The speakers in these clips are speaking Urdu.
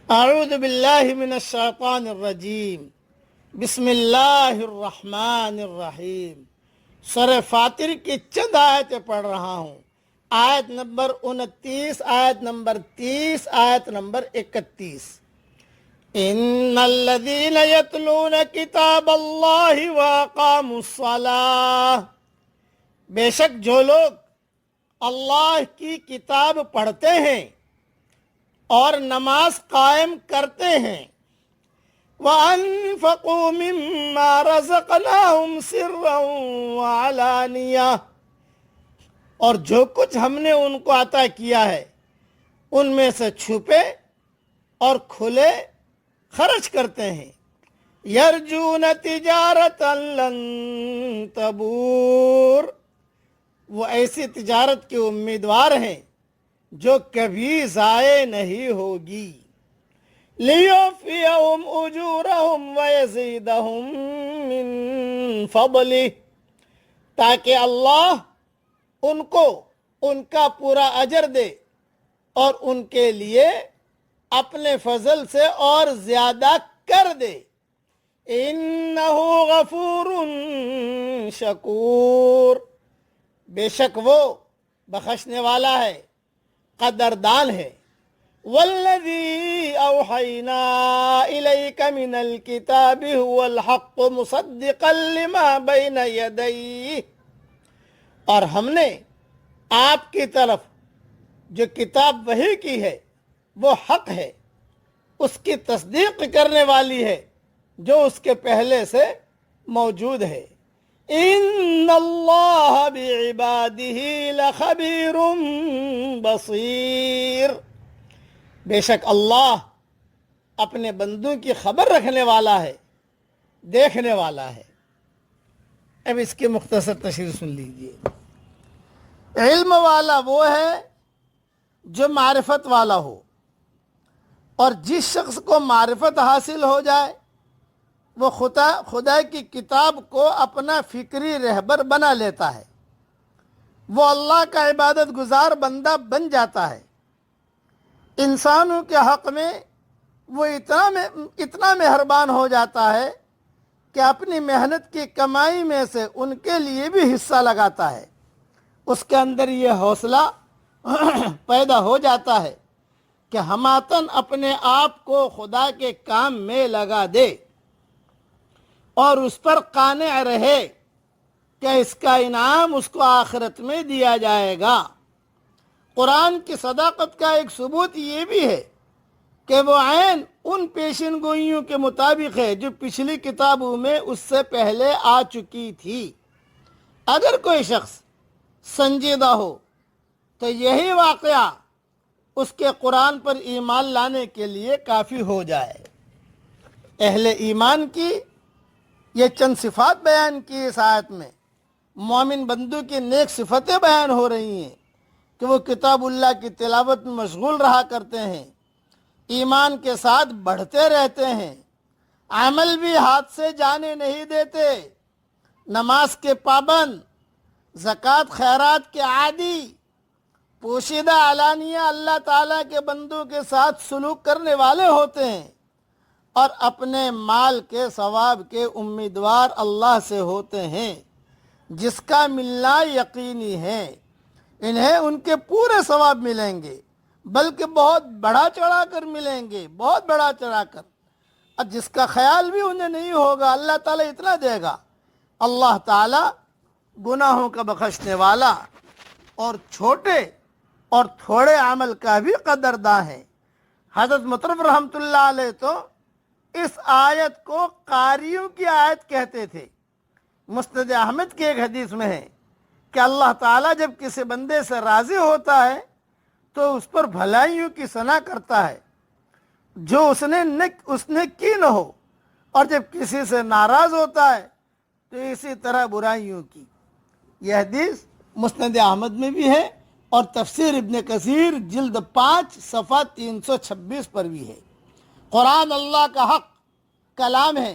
اعوذ باللہ من الشیطان الرجیم بسم اللہ الرحمن الرحیم۔ سورہ فاطر کی چند آیتیں پڑھ رہا ہوں۔ آیت نمبر 29، آیت نمبر 30، آیت نمبر 31۔ ان الذین یتلون کتاب اللہ واقاموا الصلاۃ، بے شک جو لوگ اللہ کی کتاب پڑھتے ہیں اور نماز قائم کرتے ہیں، وَأَنفَقُوا مِمَّا رَزَقْنَاهُمْ سِرًّا وَعَلَانِيَةً، اور جو کچھ ہم نے ان کو عطا کیا ہے ان میں سے چھپے اور کھلے خرچ کرتے ہیں۔ یرجون تجارتا لن تبور، وہ ایسی تجارت کے امیدوار ہیں جو کبھی ضائع نہیں ہوگی۔ لیوفیہم اجورہم ویزیدہم من فضلہ، تاکہ اللہ ان کو ان کا پورا اجر دے اور ان کے لیے اپنے فضل سے اور زیادہ کر دے۔ انہ غفور شکور، بے شک وہ بخشنے والا ہے، قدردان ہے۔ والذی اوحینا الیک من الکتاب هو الحق مصدقا لما بین یدیہ، اور ہم نے آپ کی طرف جو کتاب وحی کی ہے وہ حق ہے، اس کی تصدیق کرنے والی ہے جو اس کے پہلے سے موجود ہے۔ ان اللہ بعبادہ لخبیر بصیر، بے شک اللہ اپنے بندوں کی خبر رکھنے والا ہے، دیکھنے والا ہے۔ اب اس کی مختصر تشریح سن لیجئے۔ علم والا وہ ہے جو معرفت والا ہو، اور جس شخص کو معرفت حاصل ہو جائے وہ خدا کی کتاب کو اپنا فکری رہبر بنا لیتا ہے، وہ اللہ کا عبادت گزار بندہ بن جاتا ہے۔ انسانوں کے حق میں وہ اتنا مہربان ہو جاتا ہے کہ اپنی محنت کی کمائی میں سے ان کے لیے بھی حصہ لگاتا ہے۔ اس کے اندر یہ حوصلہ پیدا ہو جاتا ہے کہ ہماتن اپنے آپ کو خدا کے کام میں لگا دے اور اس پر قانع رہے کہ اس کا انعام اس کو آخرت میں دیا جائے گا۔ قرآن کی صداقت کا ایک ثبوت یہ بھی ہے کہ وہ عین ان پیشن گوئیوں کے مطابق ہے جو پچھلی کتابوں میں اس سے پہلے آ چکی تھی۔ اگر کوئی شخص سنجیدہ ہو تو یہی واقعہ اس کے قرآن پر ایمان لانے کے لیے کافی ہو جائے۔ اہل ایمان کی یہ چند صفات بیان کی اس آیت میں۔ مومن بندوں کی نیک صفتیں بیان ہو رہی ہیں کہ وہ کتاب اللہ کی تلاوت میں مشغول رہا کرتے ہیں، ایمان کے ساتھ بڑھتے رہتے ہیں، عمل بھی ہاتھ سے جانے نہیں دیتے، نماز کے پابند، زکوٰۃ خیرات کے عادی، پوشیدہ علانیہ اللہ تعالیٰ کے بندوں کے ساتھ سلوک کرنے والے ہوتے ہیں، اور اپنے مال کے ثواب کے امیدوار اللہ سے ہوتے ہیں جس کا ملنا یقینی ہے۔ انہیں ان کے پورے ثواب ملیں گے، بلکہ بہت بڑھا چڑھا کر ملیں گے، بہت بڑھا چڑھا کر، اور جس کا خیال بھی انہیں نہیں ہوگا اللہ تعالیٰ اتنا دے گا۔ اللہ تعالیٰ گناہوں کا بخشنے والا اور چھوٹے اور تھوڑے عمل کا بھی قدرداں ہے۔ حضرت مطرف رحمۃ اللہ علیہ تو اس آیت کو قاریوں کی آیت کہتے تھے۔ مسند احمد کی ایک حدیث میں ہے کہ اللہ تعالیٰ جب کسی بندے سے راضی ہوتا ہے تو اس پر بھلائیوں کی ثنا کرتا ہے جو اس نے کی نہ ہو، اور جب کسی سے ناراض ہوتا ہے تو اسی طرح برائیوں کی۔ یہ حدیث مسند احمد میں بھی ہے اور تفسیر ابن کثیر جلد 5 صفحہ 326 پر بھی ہے۔ قرآن اللہ کا حق کلام ہے،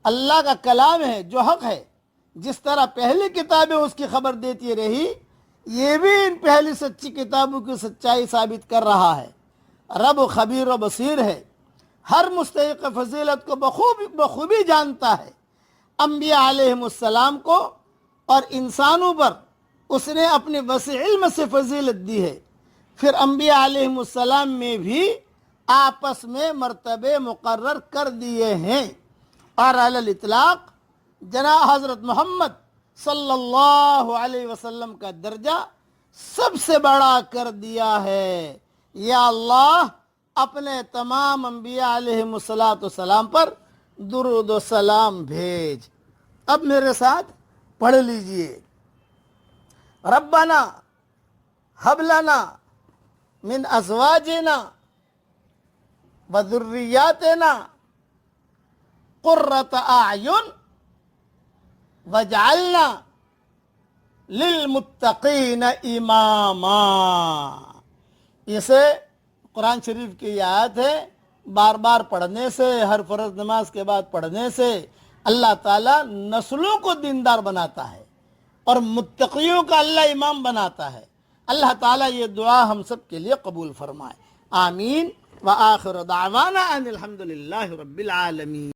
اللہ کا کلام ہے جو حق ہے۔ جس طرح پہلی کتابیں اس کی خبر دیتی رہی، یہ بھی ان پہلی سچی کتابوں کی سچائی ثابت کر رہا ہے۔ رب خبیر و بصیر ہے، ہر مستحق فضیلت کو بخوبی جانتا ہے۔ انبیاء علیہم السلام کو اور انسانوں پر اس نے اپنے وسیع علم سے فضیلت دی ہے۔ پھر انبیاء علیہم السلام میں بھی آپس میں مرتبے مقرر کر دیے ہیں، اور علی الاطلاق جناب حضرت محمد صلی اللہ علیہ وسلم کا درجہ سب سے بڑا کر دیا ہے۔ یا اللہ اپنے تمام انبیاء علیہم السلام پر درود و سلام بھیج۔ اب میرے ساتھ پڑھ لیجئے، ربنا ہب لنا من ازواجنا وذریاتنا قرۃ اعین وجعلنا للمتقین اماما۔ اسے قرآن شریف کی یہ آیت ہے، بار بار پڑھنے سے، ہر فرض نماز کے بعد پڑھنے سے اللہ تعالیٰ نسلوں کو دیندار بناتا ہے اور متقیوں کا اللہ امام بناتا ہے۔ اللہ تعالیٰ یہ دعا ہم سب کے لیے قبول فرمائے، آمین۔ وآخر دعوانا ان الحمدللہ رب العالمین۔